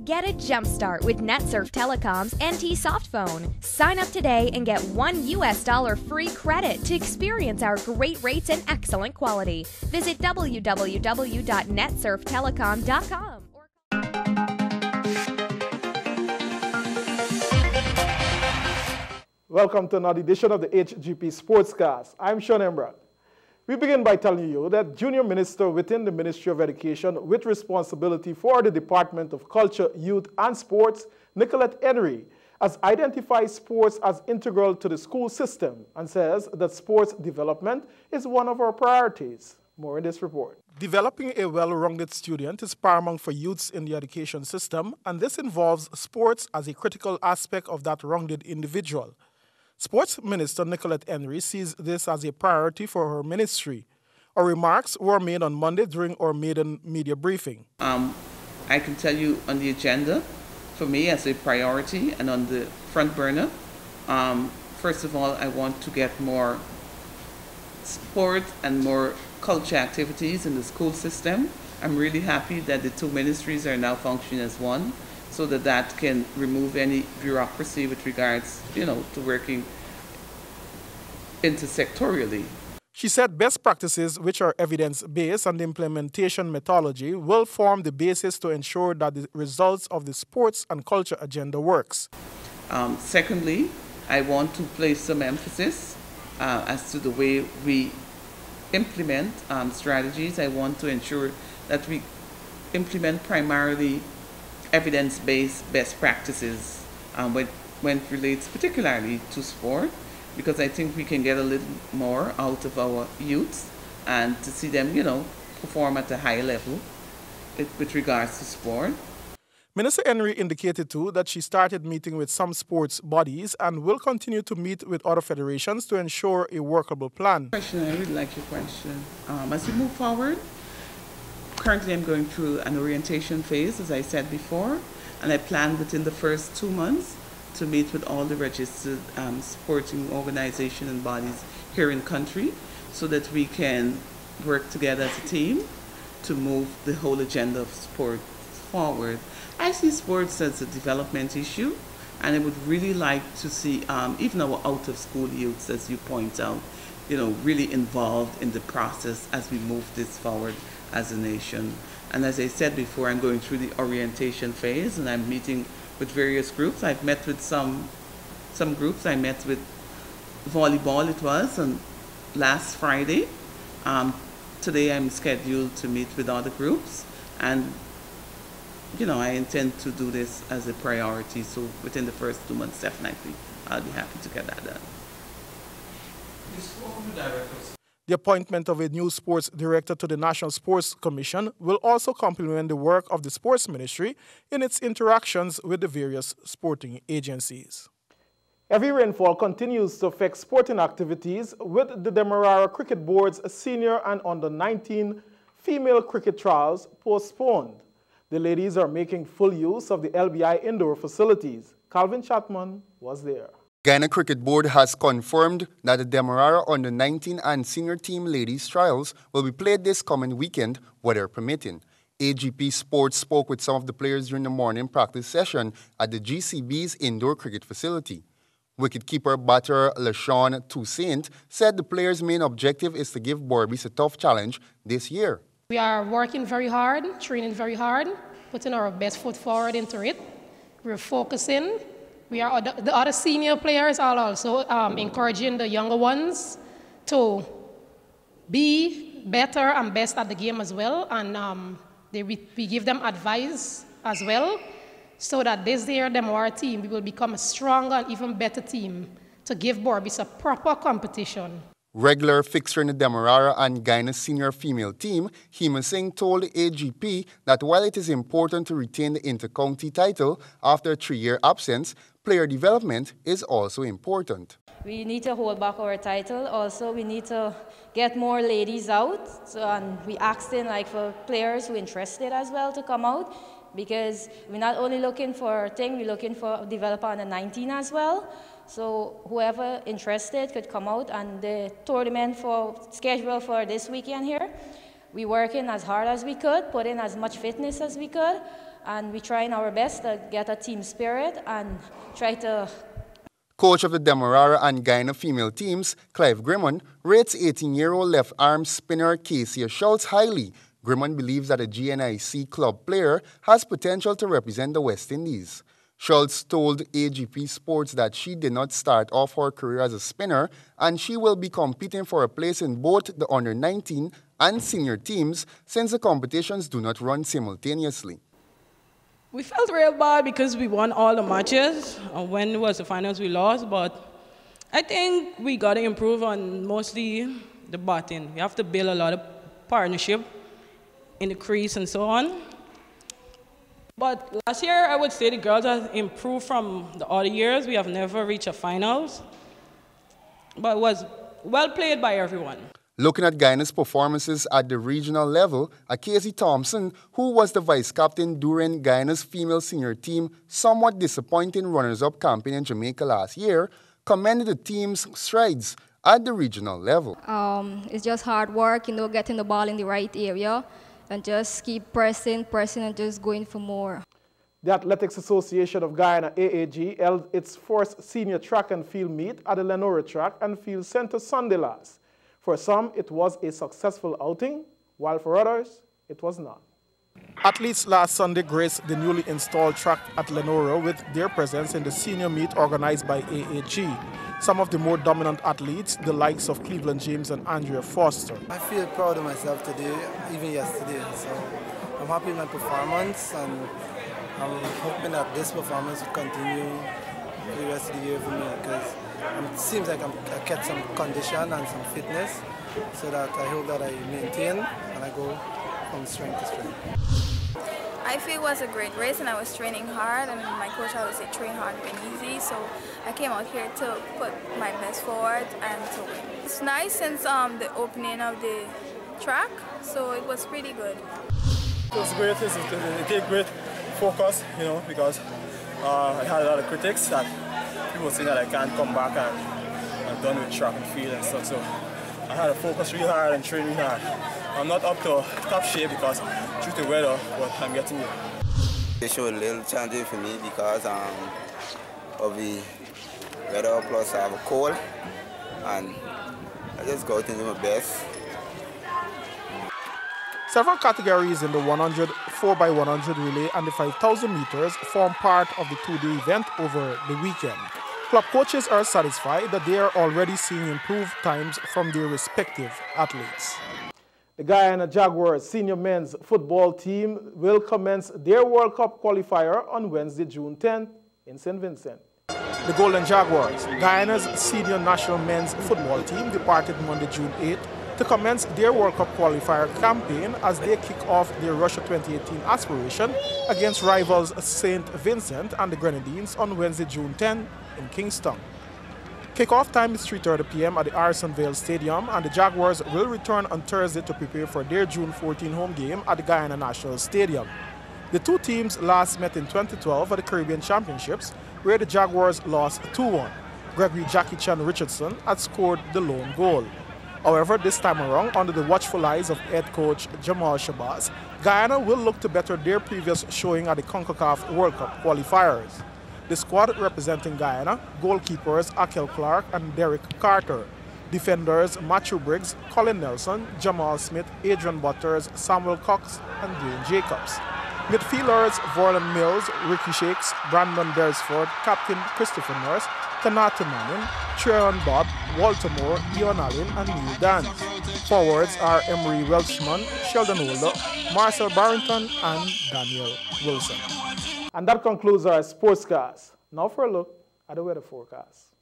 Get a jump start with NetSurf Telecom's NT Softphone. Sign up today and get $1 free credit to experience our great rates and excellent quality. Visit www.netsurftelecom.com. Welcome to another edition of the HGP Sportscast. I'm Sean Embrad. We begin by telling you that Junior Minister within the Ministry of Education with responsibility for the Department of Culture, Youth and Sports, Nicolette Henry, has identified sports as integral to the school system and says that sports development is one of our priorities. More in this report. Developing a well-rounded student is paramount for youths in the education system, and this involves sports as a critical aspect of that rounded individual. Sports Minister Nicolette Henry sees this as a priority for her ministry. Her remarks were made on Monday during our maiden media briefing. I can tell you on the agenda, for me as a priority and on the front burner, first of all, I want to get more sport and more culture activities in the school system. I'm really happy that the two ministries are now functioning as one, so that that can remove any bureaucracy with regards, to working intersectorially. She said best practices, which are evidence-based, and the implementation methodology will form the basis to ensure that the results of the sports and culture agenda works. Secondly, I want to place some emphasis as to the way we implement strategies. I want to ensure that we implement primarily evidence-based best practices when it relates particularly to sport, because I think we can get a little more out of our youths and to see them, perform at a high level with regards to sport. Minister Henry indicated too that she started meeting with some sports bodies and will continue to meet with other federations to ensure a workable plan. I really like your question. As we move forward, currently I'm going through an orientation phase, as I said before, and I plan within the first 2 months to meet with all the registered sporting organizations and bodies here in the country so that we can work together as a team to move the whole agenda of sport forward. I see sports as a development issue, and I would really like to see even our out-of-school youths, as you point out, really involved in the process as we move this forward as a nation. And as I said before, I'm going through the orientation phase and I'm meeting with various groups. I've met with some groups. I met with volleyball, it was, on last Friday. Today I'm scheduled to meet with other groups, and I intend to do this as a priority. So within the first 2 months, definitely, I'll be happy to get that done. The appointment of a new sports director to the National Sports Commission will also complement the work of the Sports Ministry in its interactions with the various sporting agencies. Heavy rainfall continues to affect sporting activities, with the Demerara Cricket Board's senior and under-19 female cricket trials postponed. The ladies are making full use of the LBI indoor facilities. Calvin Chapman was there. Ghana Cricket Board has confirmed that the Demerara under-19 and senior team ladies trials will be played this coming weekend, weather permitting. AGP Sports spoke with some of the players during the morning practice session at the GCB's indoor cricket facility. Wicketkeeper batter LaShawn Toussaint said the players' main objective is to give Borbies a tough challenge this year. We are working very hard, training very hard, putting our best foot forward into it. We're focusing. The other senior players are also encouraging the younger ones to be better and best at the game as well. And we give them advice as well, so that this year, our team, we will become a stronger and even better team to give Borbies a proper competition. Regular fixture in the Demerara and Ghana senior female team, Hema Singh told the AGP that while it is important to retain the inter-county title after a 3-year absence, player development is also important. We need to hold back our title. Also, we need to get more ladies out. And we asking for players who are interested as well to come out, because we're not only looking for we're looking for developer under 19 as well. So whoever interested could come out, and the tournament schedule for this weekend here, we're working as hard as we could, put in as much fitness as we could, and we're trying our best to get a team spirit and try to... Coach of the Demerara and Guyana female teams, Clive Grimmon, rates 18-year-old left-arm spinner Casey Schultz highly. Grimmon believes that a GNIC club player has potential to represent the West Indies. Schultz told AGP Sports that she did not start off her career as a spinner and she will be competing for a place in both the under-19 and senior teams since the competitions do not run simultaneously. We felt real bad because we won all the matches, and when it was the finals we lost, but I think we got to improve on mostly the batting. We have to build a lot of partnership in the crease and so on. But last year, I would say the girls have improved from the other years. We have never reached a finals, but it was well played by everyone. Looking at Guyana's performances at the regional level, Casey Thompson, who was the vice-captain during Guyana's female senior team, somewhat disappointing runners-up campaign in Jamaica last year, commended the team's strides at the regional level. It's just hard work, you know, getting the ball in the right area and just keep pressing and just going for more. The Athletics Association of Guyana, AAG, held its first senior track and field meet at the Lenora Track and Field Center Sunday last. For some, it was a successful outing, while for others, it was not. Athletes last Sunday graced the newly installed track at Lenora with their presence in the senior meet organized by AAG. Some of the more dominant athletes, the likes of Cleveland James and Andrea Foster. I feel proud of myself today, even yesterday. So I'm happy with my performance, and I'm hoping that this performance will continue for the rest of the year for me, because it seems like I kept some condition and some fitness, so that I hope that I maintain and I go from strength to strength. I feel it was a great race, and I was training hard, and my coach always said train hard and easy, so I came out here to put my best forward and to win. It's nice since the opening of the track, so it was pretty good. It was great. It gave great focus, you know, because I had a lot of critics that people saying that I can't come back and I'm done with track and field and stuff, so I had to focus really hard and train really hard. I'm not up to top shape because due to weather, but I'm getting there. It showed a little challenging for me because of the weather, plus I have a cold, and I just go out and do my best. Several categories in the 100, 4x100 relay and the 5,000 meters form part of the two-day event over the weekend. Club coaches are satisfied that they are already seeing improved times from their respective athletes. The Guyana Jaguars senior men's football team will commence their World Cup qualifier on Wednesday, June 10th in St. Vincent. The Golden Jaguars, Guyana's senior national men's football team, departed Monday, June 8th to commence their World Cup qualifier campaign as they kick off their Russia 2018 aspiration against rivals St. Vincent and the Grenadines on Wednesday, June 10 in Kingston. Kickoff time is 3:30 p.m. at the Arsonvale Stadium, and the Jaguars will return on Thursday to prepare for their June 14 home game at the Guyana National Stadium. The two teams last met in 2012 at the Caribbean Championships, where the Jaguars lost 2-1. Gregory Jackie Chan Richardson had scored the lone goal. However, this time around, under the watchful eyes of head coach Jamal Shabazz, Guyana will look to better their previous showing at the CONCACAF World Cup qualifiers. The squad representing Guyana, goalkeepers Akel Clark and Derek Carter, defenders Matthew Briggs, Colin Nelson, Jamal Smith, Adrian Butters, Samuel Cox and Dwayne Jacobs. Midfielders Vorlan Mills, Ricky Shakes, Brandon Beresford, Captain Christopher Nurse, Kanata Manning, Tryon Bob, Walter Moore, Ian Allen and Neil Dance. Forwards are Emery Welshman, Sheldon Holder, Marcel Barrington and Daniel Wilson. And that concludes our sportscast. Now for a look at the weather forecast.